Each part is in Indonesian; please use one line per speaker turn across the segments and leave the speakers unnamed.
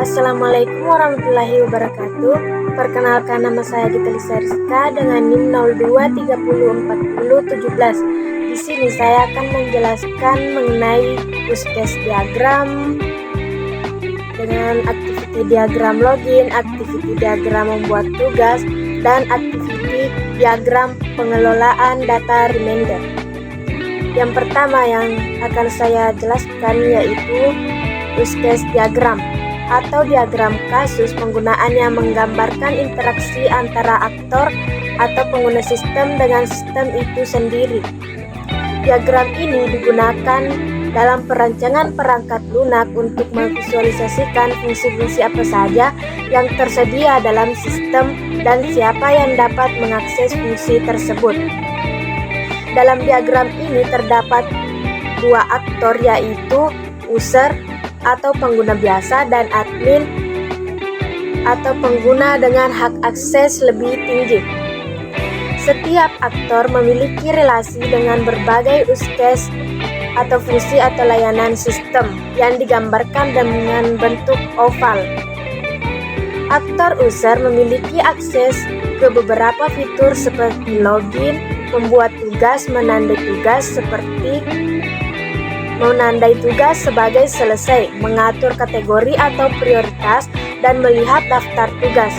Assalamualaikum warahmatullahi wabarakatuh. Perkenalkan, nama saya Gita Lisa Rizka dengan NIM 02304017. Di sini saya akan menjelaskan mengenai use case diagram dengan activity diagram login, activity diagram membuat tugas, dan activity diagram pengelolaan data reminder. Yang pertama yang akan saya jelaskan yaitu use case diagram atau diagram kasus. Penggunaannya menggambarkan interaksi antara aktor atau pengguna sistem dengan sistem itu sendiri. Diagram ini digunakan dalam perancangan perangkat lunak untuk memvisualisasikan fungsi-fungsi apa saja yang tersedia dalam sistem dan siapa yang dapat mengakses fungsi tersebut. Dalam diagram ini terdapat dua aktor, yaitu user atau pengguna biasa dan admin atau pengguna dengan hak akses lebih tinggi. Setiap aktor memiliki relasi dengan berbagai use case atau fungsi atau layanan sistem yang digambarkan dengan bentuk oval. Aktor user memiliki akses ke beberapa fitur seperti login, membuat tugas, menandai tugas seperti menandai tugas sebagai selesai, mengatur kategori atau prioritas, dan melihat daftar tugas.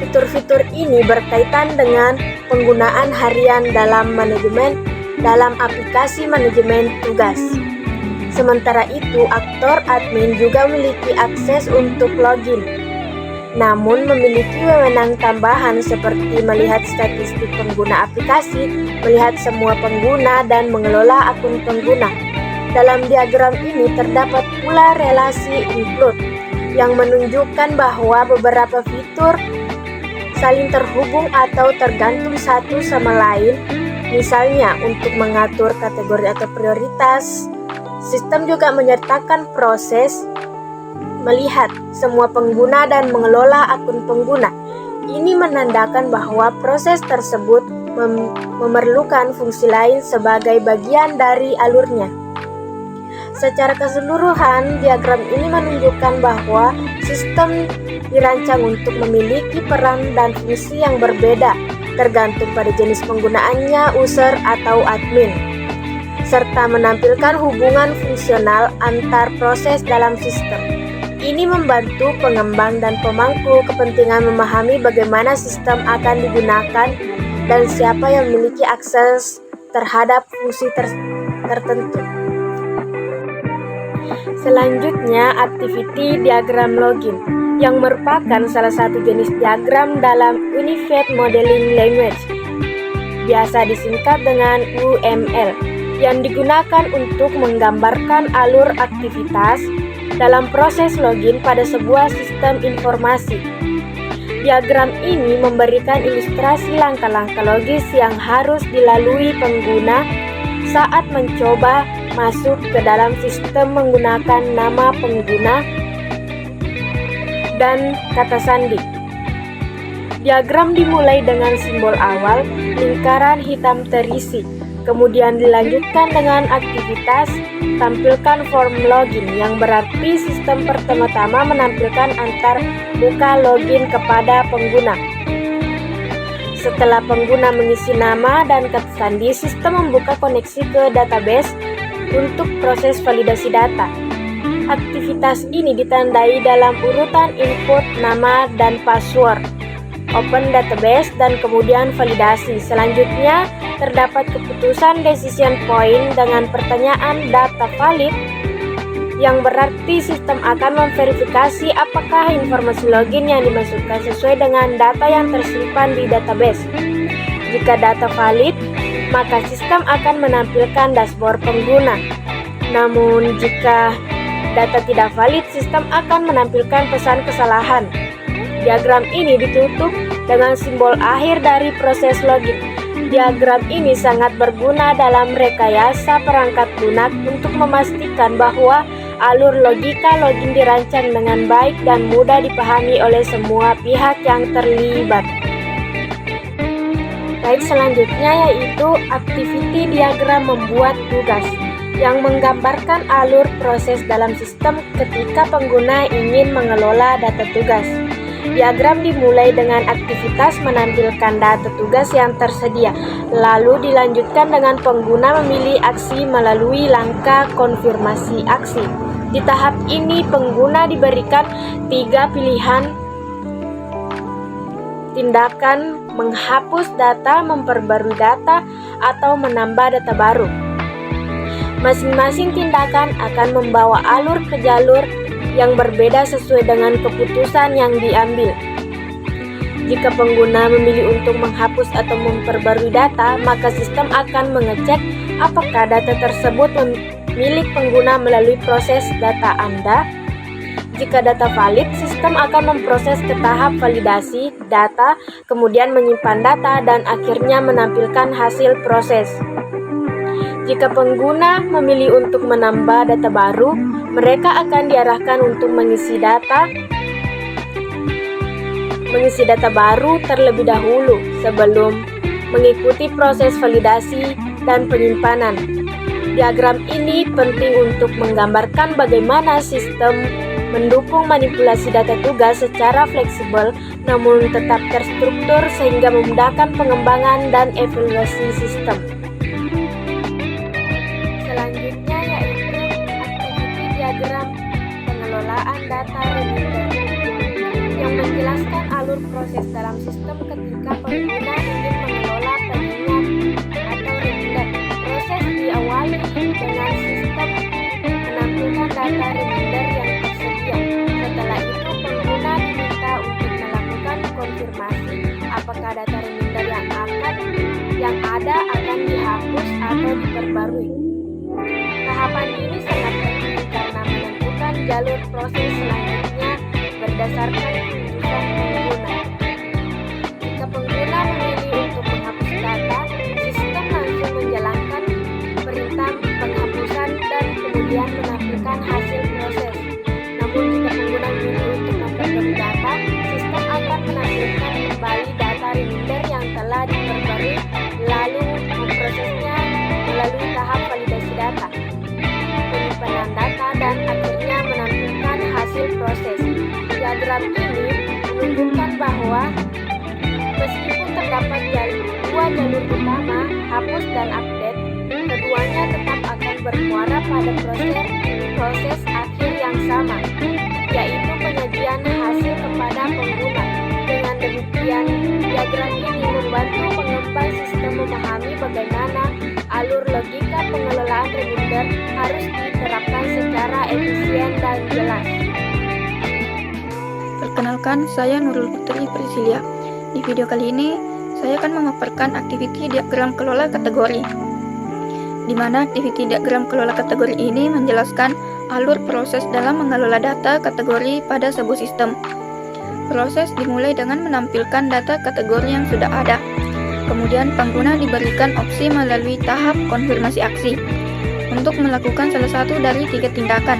Fitur-fitur ini berkaitan dengan penggunaan harian dalam aplikasi manajemen tugas. Sementara itu, aktor admin juga memiliki akses untuk login, namun memiliki wewenang tambahan seperti melihat statistik pengguna aplikasi, melihat semua pengguna, dan mengelola akun pengguna. Dalam diagram ini terdapat pula relasi include yang menunjukkan bahwa beberapa fitur saling terhubung atau tergantung satu sama lain. Misalnya, untuk mengatur kategori atau prioritas, sistem juga menyertakan proses melihat semua pengguna dan mengelola akun pengguna. Ini menandakan bahwa proses tersebut memerlukan fungsi lain sebagai bagian dari alurnya. Secara keseluruhan, diagram ini menunjukkan bahwa sistem dirancang untuk memiliki peran dan fungsi yang berbeda tergantung pada jenis penggunaannya, user atau admin, serta menampilkan hubungan fungsional antar proses dalam sistem. Ini membantu pengembang dan pemangku kepentingan memahami bagaimana sistem akan digunakan dan siapa yang memiliki akses terhadap fungsi tertentu. Selanjutnya, activity diagram login, yang merupakan salah satu jenis diagram dalam Unified Modeling Language, biasa disingkat dengan UML, yang digunakan untuk menggambarkan alur aktivitas dalam proses login pada sebuah sistem informasi. Diagram ini memberikan ilustrasi langkah-langkah logis yang harus dilalui pengguna saat mencoba masuk ke dalam sistem menggunakan nama pengguna dan kata sandi. Diagram dimulai dengan simbol awal, lingkaran hitam terisi, kemudian dilanjutkan dengan aktivitas, tampilkan form login, yang berarti sistem pertama-tama menampilkan antar muka login kepada pengguna. Setelah pengguna mengisi nama dan kata sandi, sistem membuka koneksi ke database untuk proses validasi data. Aktivitas ini ditandai dalam urutan input, nama, dan password, open database, dan kemudian validasi. Selanjutnya, terdapat keputusan decision point dengan pertanyaan data valid, yang berarti sistem akan memverifikasi apakah informasi login yang dimasukkan sesuai dengan data yang tersimpan di database. Jika data valid, maka sistem akan menampilkan dashboard pengguna. Namun, jika data tidak valid, sistem akan menampilkan pesan kesalahan. Diagram ini ditutup dengan simbol akhir dari proses login. Diagram ini sangat berguna dalam rekayasa perangkat lunak untuk memastikan bahwa alur logika login dirancang dengan baik dan mudah dipahami oleh semua pihak yang terlibat. Baik, selanjutnya yaitu activity diagram membuat tugas. yang menggambarkan alur proses dalam sistem ketika pengguna ingin mengelola data tugas. Diagram dimulai dengan aktivitas menampilkan data tugas yang tersedia, lalu dilanjutkan dengan pengguna memilih aksi melalui langkah konfirmasi aksi. Di tahap ini, pengguna diberikan 3 pilihan tindakan: menghapus data, memperbarui data, atau menambah data baru. Masing-masing tindakan akan membawa alur ke jalur yang berbeda sesuai dengan keputusan yang diambil. Jika pengguna memilih untuk menghapus atau memperbarui data, maka sistem akan mengecek apakah data tersebut milik pengguna melalui proses data Anda. Jika data valid, sistem akan memproses ke tahap validasi data, kemudian menyimpan data, dan akhirnya menampilkan hasil proses. Jika pengguna memilih untuk menambah data baru, mereka akan diarahkan untuk mengisi data baru terlebih dahulu sebelum mengikuti proses validasi dan penyimpanan. Diagram ini penting untuk menggambarkan bagaimana sistem mendukung manipulasi data tugas secara fleksibel namun tetap terstruktur sehingga memudahkan pengembangan dan evaluasi sistem. Selanjutnya yaitu aktiviti diagram pengelolaan data reminder yang menjelaskan alur proses dalam sistem ketika pengguna ingin mengelola pengingat atau reminder. Proses diawali dengan sistem menampilkan data reminder yang tersedia. Setelah itu, pengguna diminta untuk melakukan konfirmasi apakah data reminder yang ada akan dihapus atau diperbarui. Tahapan ini sangat penting karena menentukan jalur proses selanjutnya berdasarkan keputusan pengguna. Jika pengguna memilih untuk menghapus data, sistem langsung menjalankan perintah penghapusan dan kemudian menampilkan hasil proses. Namun jika pengguna memilih untuk memperbarui data, sistem akan menampilkan kembali data reminder yang telah diperbarui lalu memprosesnya melalui tahap validasi data, penyimpanan data, dan akhirnya menampilkan hasil proses. Diagram ini menunjukkan bahwa meskipun terdapat dua jalur utama, hapus dan update, keduanya tetap akan bermuara pada proses akhir yang sama, yaitu penyajian hasil kepada pengguna. Dengan demikian, diagram ini membantu pengembang sistem memahami bagaimana alur logika pengelolaan reminder harus diterapkan secara efisien dan jelas.
Perkenalkan, saya Nurul Putri Priscilia. Di video kali ini, saya akan memaparkan aktiviti diagram kelola kategori, di mana aktiviti diagram kelola kategori ini menjelaskan alur proses dalam mengelola data kategori pada sebuah sistem. Proses dimulai dengan menampilkan data kategori yang sudah ada. Kemudian pengguna diberikan opsi melalui tahap konfirmasi aksi untuk melakukan salah satu dari 3 tindakan: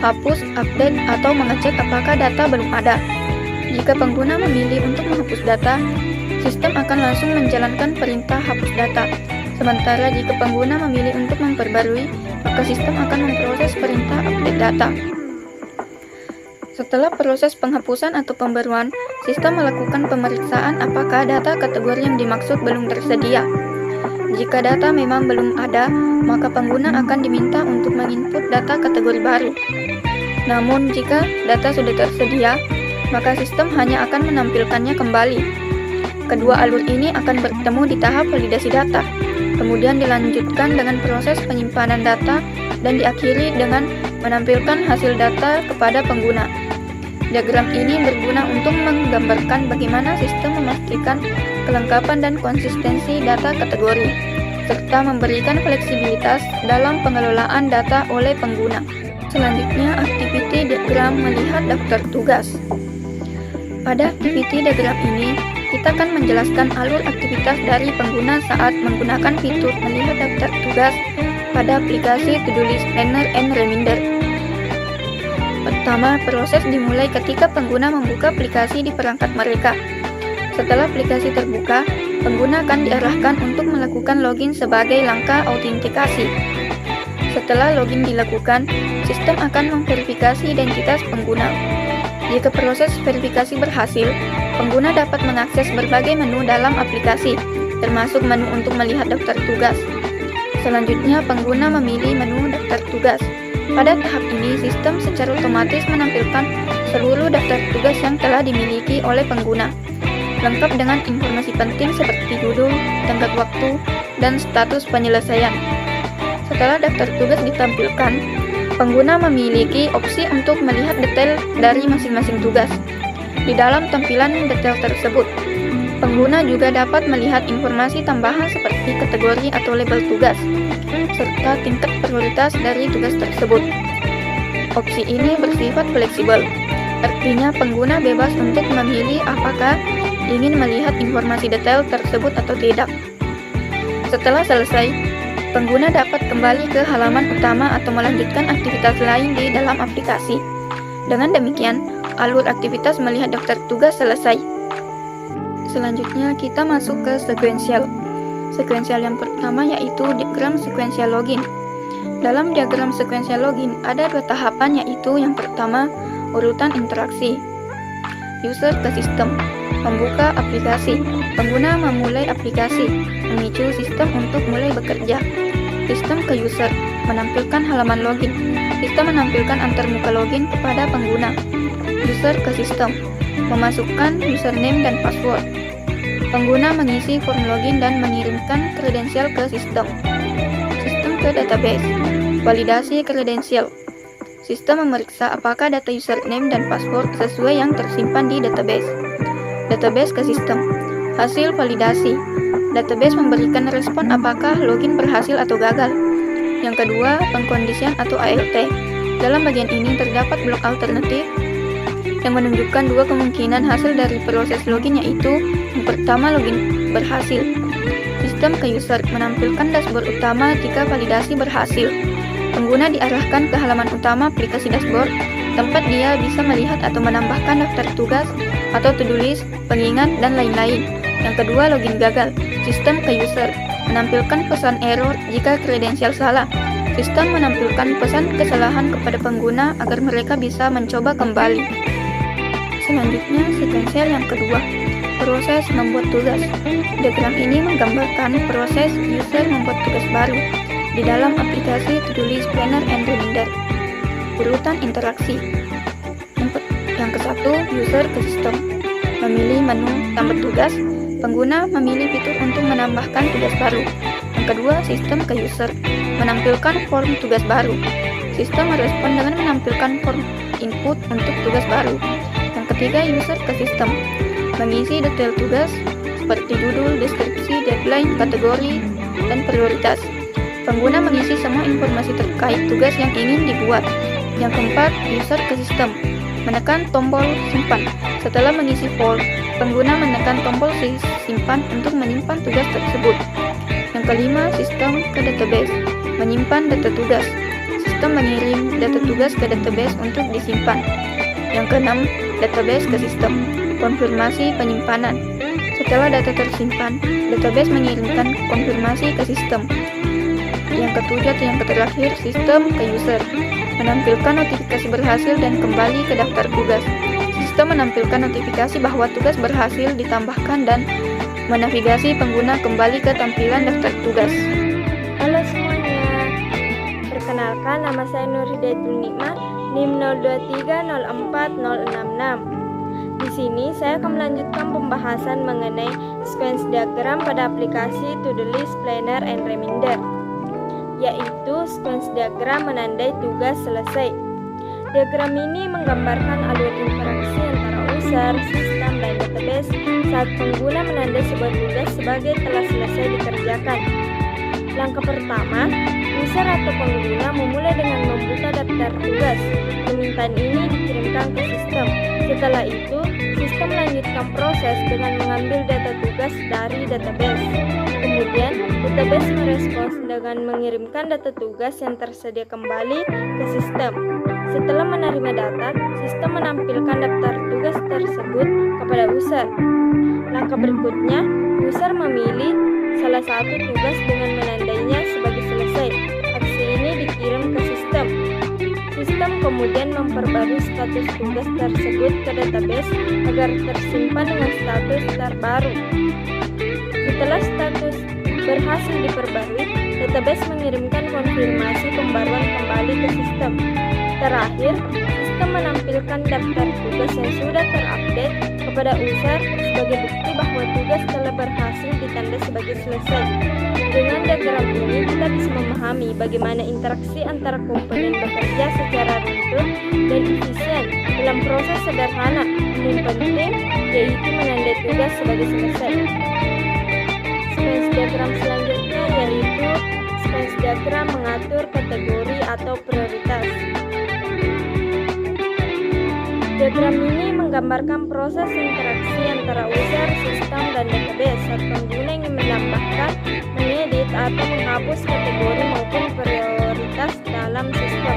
hapus, update, atau mengecek apakah data belum ada. Jika pengguna memilih untuk menghapus data, sistem akan langsung menjalankan perintah hapus data. Sementara jika pengguna memilih untuk memperbarui, maka sistem akan memproses perintah update data. Setelah proses penghapusan atau pembaruan, sistem melakukan pemeriksaan apakah data kategori yang dimaksud belum tersedia. Jika data memang belum ada, maka pengguna akan diminta untuk menginput data kategori baru. Namun, jika data sudah tersedia, maka sistem hanya akan menampilkannya kembali. Kedua alur ini akan bertemu di tahap validasi data, kemudian dilanjutkan dengan proses penyimpanan data, dan diakhiri dengan menampilkan hasil data kepada pengguna. Diagram ini berguna untuk menggambarkan bagaimana sistem memastikan kelengkapan dan konsistensi data kategori, serta memberikan fleksibilitas dalam pengelolaan data oleh pengguna. Selanjutnya, aktiviti diagram melihat daftar tugas. Pada aktiviti diagram ini, kita akan menjelaskan alur aktivitas dari pengguna saat menggunakan fitur melihat daftar tugas pada aplikasi To-Do List Planner and Reminder. Pertama, proses dimulai ketika pengguna membuka aplikasi di perangkat mereka. Setelah aplikasi terbuka, pengguna akan diarahkan untuk melakukan login sebagai langkah autentikasi. Setelah login dilakukan, sistem akan memverifikasi identitas pengguna. Jika proses verifikasi berhasil, pengguna dapat mengakses berbagai menu dalam aplikasi, termasuk menu untuk melihat daftar tugas. Selanjutnya, pengguna memilih menu daftar tugas. Pada tahap ini, sistem secara otomatis menampilkan seluruh daftar tugas yang telah dimiliki oleh pengguna, lengkap dengan informasi penting seperti judul, tenggat waktu, dan status penyelesaian. Setelah daftar tugas ditampilkan, pengguna memiliki opsi untuk melihat detail dari masing-masing tugas. Di dalam tampilan detail tersebut, pengguna juga dapat melihat informasi tambahan seperti kategori atau label tugas, serta tingkat prioritas dari tugas tersebut. Opsi ini bersifat fleksibel, artinya pengguna bebas untuk memilih apakah ingin melihat informasi detail tersebut atau tidak. Setelah selesai, pengguna dapat kembali ke halaman utama atau melanjutkan aktivitas lain di dalam aplikasi. Dengan demikian, alur aktivitas melihat daftar tugas selesai. Selanjutnya, kita masuk ke sekuensial. Sekuensial yang pertama yaitu diagram sekuensial login. Dalam diagram sekuensial login, ada dua tahapan, yaitu yang pertama, urutan interaksi. User ke sistem, membuka aplikasi. Pengguna memulai aplikasi, memicu sistem untuk mulai bekerja. Sistem ke user, menampilkan halaman login. Sistem menampilkan antarmuka login kepada pengguna. User ke sistem, memasukkan username dan password. Pengguna mengisi form login dan mengirimkan kredensial ke sistem. Sistem ke database, validasi kredensial. Sistem memeriksa apakah data username dan password sesuai yang tersimpan di database. Database ke sistem, hasil validasi. Database memberikan respon apakah login berhasil atau gagal. Yang kedua, pengkondisian atau ALT. Dalam bagian ini terdapat blok alternatif yang menunjukkan dua kemungkinan hasil dari proses login, yaitu yang pertama, login berhasil. Sistem ke user, menampilkan dashboard utama jika validasi berhasil. Pengguna diarahkan ke halaman utama aplikasi dashboard, tempat dia bisa melihat atau menambahkan daftar tugas atau to-do list, pengingat, dan lain-lain. Yang kedua, login gagal. Sistem ke user, menampilkan pesan error jika kredensial salah. Sistem menampilkan pesan kesalahan kepada pengguna agar mereka bisa mencoba kembali. Selanjutnya, sekuensial yang kedua, proses membuat tugas. Diagram ini menggambarkan proses user membuat tugas baru di dalam aplikasi To-Do List Planner and Reminder. Urutan interaksi. Yang ke-1, user ke sistem, memilih menu tambah tugas. Pengguna memilih fitur untuk menambahkan tugas baru. Yang kedua, sistem ke user, menampilkan form tugas baru. Sistem merespon dengan menampilkan form input untuk tugas baru. Yang ketiga, user ke sistem, mengisi detail tugas seperti judul, deskripsi, deadline, kategori, dan prioritas. Pengguna mengisi semua informasi terkait tugas yang ingin dibuat. Yang keempat, user ke sistem, menekan tombol simpan. Setelah mengisi form, pengguna menekan tombol simpan untuk menyimpan tugas tersebut. Yang kelima, sistem ke database, menyimpan data tugas. Sistem mengirim data tugas ke database untuk disimpan. Yang keenam, database ke sistem, konfirmasi penyimpanan. Setelah data tersimpan, database mengirimkan konfirmasi ke sistem. Yang ketujuh atau yang terakhir, sistem ke user, menampilkan notifikasi berhasil dan kembali ke daftar tugas. Sistem menampilkan notifikasi bahwa tugas berhasil ditambahkan dan menavigasi pengguna kembali ke tampilan daftar tugas.
Halo semuanya, perkenalkan nama saya Nurhidayatun Nikmah, NIM 02304066. Di sini saya akan melanjutkan pembahasan mengenai sequence diagram pada aplikasi To-Do List Planner and Reminder, yaitu sequence diagram menandai tugas selesai. Diagram ini menggambarkan alur interaksi antara user, sistem, dan database saat pengguna menandai sebuah tugas sebagai telah selesai dikerjakan. Langkah pertama, user atau pengguna memulai dengan membuka daftar tugas. Permintaan ini dikirimkan ke sistem. Setelah itu, sistem melanjutkan proses dengan mengambil data tugas dari database. Kemudian, database merespons dengan mengirimkan data tugas yang tersedia kembali ke sistem. Setelah menerima data, sistem menampilkan daftar tugas tersebut kepada user. Langkah berikutnya, user memilih salah satu tugas dengan menandainya sebagai selesai. Aksi ini dikirim ke sistem. Sistem kemudian memperbarui status tugas tersebut ke database agar tersimpan dengan status terbaru. Setelah status berhasil diperbarui, database mengirimkan konfirmasi pembaruan kembali ke sistem. Terakhir, sistem menampilkan daftar tugas yang sudah terupdate kepada user sebagai bukti bahwa tugas telah berhasil ditanda sebagai selesai. Dengan diagram ini, kita bisa memahami bagaimana interaksi antara komponen bekerja secara runtun dan efisien dalam proses sederhana namun penting, yaitu menandai tugas sebagai selesai. Sequence diagram selanjutnya yaitu sequence diagram mengatur kategori atau prioritas. Diagram ini menggambarkan proses interaksi antara user, sistem, dan database saat pengguna ingin menambahkan, mengedit, atau menghapus kategori maupun prioritas dalam sistem.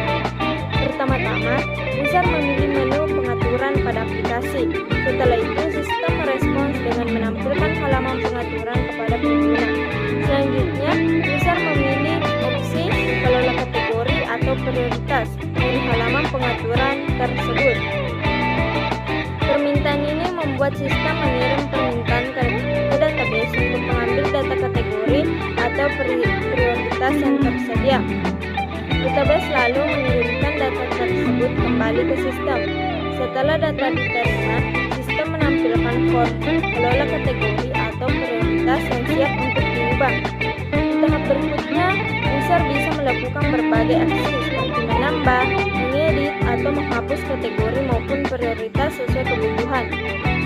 Pertama-tama, user memilih menu pengaturan pada aplikasi. Setelah itu, sistem merespons dengan menampilkan halaman pengaturan kepada pengguna. Selanjutnya, user memilih opsi kelola kategori atau prioritas dari halaman pengaturan tersebut. Permintaan ini membuat sistem mengirim permintaan ke database untuk mengambil data kategori atau prioritas yang tersedia. Database lalu mengirimkan data tersebut kembali ke sistem. Setelah data diterima, sistem menampilkan form kelola kategori atau prioritas yang siap untuk diubah. Di tahap berikutnya, user bisa melakukan berbagai aksi seperti menambah, mengedit, atau menghapus kategori maupun prioritas sesuai kebutuhan.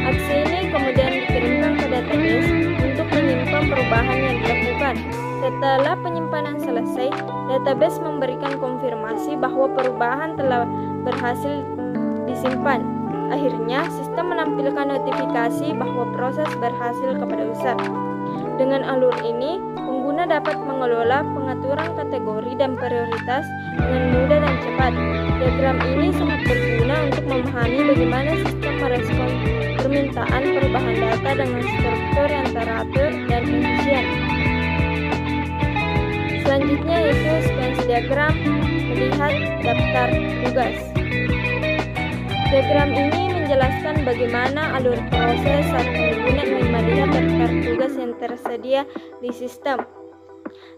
Aksi ini kemudian dikirimkan ke database untuk menyimpan perubahan yang dilakukan. Setelah penyimpanan selesai, database memberikan konfirmasi bahwa perubahan telah berhasil disimpan. Akhirnya, sistem menampilkan notifikasi bahwa proses berhasil kepada user. Dengan alur ini, pengguna dapat mengelola pengaturan kategori dan prioritas dengan mudah dan cepat. Diagram ini sangat berguna untuk memahami bagaimana sistem merespon permintaan perubahan data dengan struktur yang teratur dan efisien. Selanjutnya yaitu sequence diagram melihat daftar tugas. Diagram ini menjelaskan bagaimana alur proses saat pengguna ingin melihat daftar tugas yang tersedia di sistem.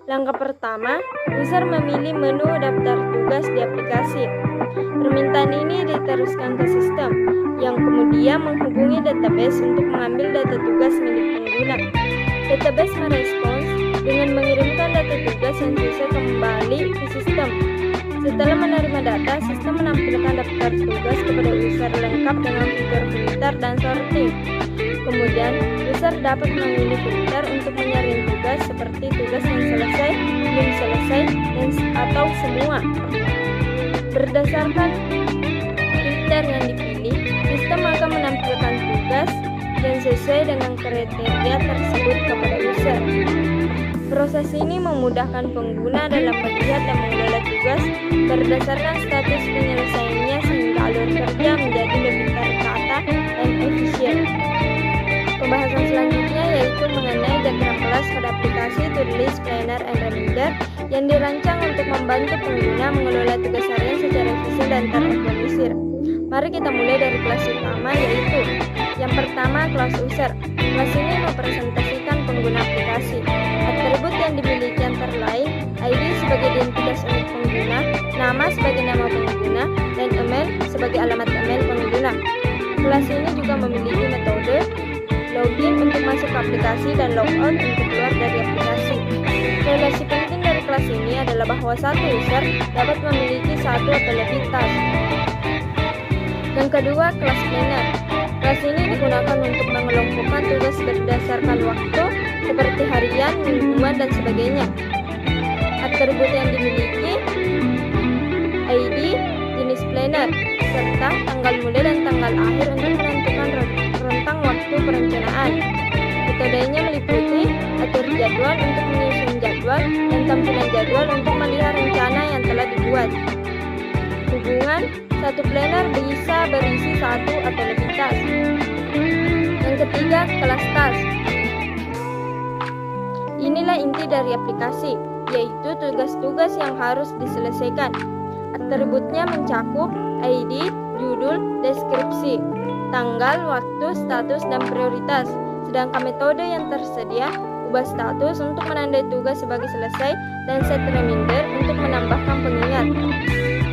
Langkah pertama, user memilih menu daftar tugas di aplikasi. Permintaan ini diteruskan ke sistem, yang kemudian menghubungi database untuk mengambil data tugas milik pengguna. Database merespons dengan mengirimkan data tugas yang sesuai kembali ke sistem. Setelah menerima data, sistem menampilkan daftar tugas kepada user lengkap dengan fitur filter dan sorting. Kemudian, user dapat memilih filter untuk menyaring tugas seperti tugas yang selesai, belum selesai, dan atau semua. Berdasarkan filter yang dipilih, sistem akan menampilkan tugas yang sesuai dengan kriteria tersebut kepada user. Proses ini memudahkan pengguna dalam melihat dan mengelola tugas berdasarkan status penyelesaiannya sehingga alur kerja menjadi lebih tertata dan efisien. Pembahasan selanjutnya yaitu mengenai diagram kelas pada aplikasi To-Do List, Planner, and Reminder yang dirancang untuk membantu pengguna mengelola tugas harian secara efisien dan terorganisir. Mari kita mulai dari kelas utama yaitu yang pertama, kelas user. Kelas ini merepresentasikan pengguna aplikasi. Atribut yang dimiliki antara lain ID sebagai identitas unik pengguna, nama sebagai nama pengguna, dan email sebagai alamat email pengguna. Kelas ini juga memiliki metode login untuk masuk ke aplikasi dan logout untuk keluar dari aplikasi. Relasi penting dari kelas ini adalah bahwa satu user dapat memiliki satu atau lebih task. Yang kedua, kelas planner. Kelas ini digunakan untuk mengelompokkan tugas berdasarkan waktu seperti harian, mingguan, dan sebagainya. Atribut yang dimiliki ID, jenis planner, serta tanggal mulai dan tanggal akhir untuk menentukan rentang waktu perencanaan. Metodenya meliputi atur jadwal untuk menyusun jadwal dan tampilan jadwal untuk melihat rencana yang telah dibuat. Hubungan, satu planner bisa berisi satu atau lebih task. Yang ketiga, kelas task. Ini
Inilah inti dari aplikasi, yaitu tugas-tugas yang harus diselesaikan. Atributnya mencakup ID, judul, deskripsi, tanggal, waktu, status, dan prioritas. Sedangkan metode yang tersedia, ubah status untuk menandai tugas sebagai selesai dan set reminder untuk menambahkan pengingat.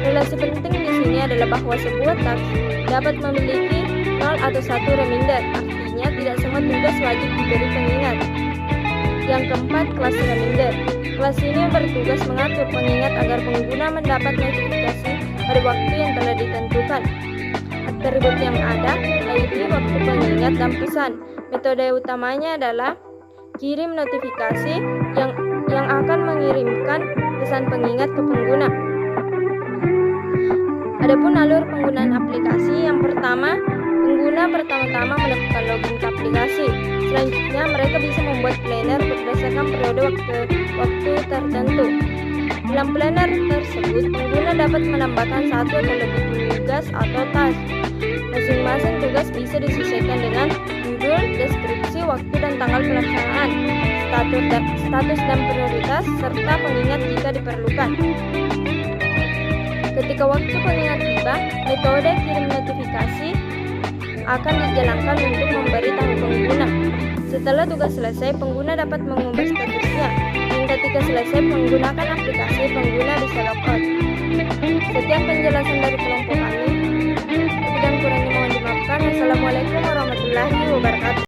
Relasi penting di sini adalah bahwa sebuah task dapat memiliki 0 atau 1 reminder, artinya tidak semua tugas wajib diberi pengingat. Yang keempat, kelas reminder. Kelas ini bertugas mengatur pengingat agar pengguna mendapat notifikasi pada waktu yang telah ditentukan. Atribut yang ada, ID, waktu pengingat, dan pesan. Metode utamanya adalah kirim notifikasi yang akan mengirimkan pesan pengingat ke pengguna. Adapun alur penggunaan aplikasi, yang pertama, pengguna pertama-tama melakukan login ke aplikasi. Selanjutnya, mereka bisa membuat planner berdasarkan periode waktu tertentu. Dalam planner tersebut, pengguna dapat menambahkan satu atau lebih tugas atau task. Masing-masing tugas bisa disesuaikan dengan judul, deskripsi, waktu, dan tanggal pelaksanaan, status dan prioritas, serta pengingat jika diperlukan. Ketika waktu pengingat tiba, metode kirim notifikasi akan dijalankan untuk memberitahu pengguna. Setelah tugas selesai, pengguna dapat mengubah statusnya, dan ketika selesai menggunakan aplikasi, pengguna bisa logout. Sekian penjelasan dari kelompok kami. Lebih dan kurangnya mohon dimaafkan. Wassalamualaikum warahmatullahi wabarakatuh.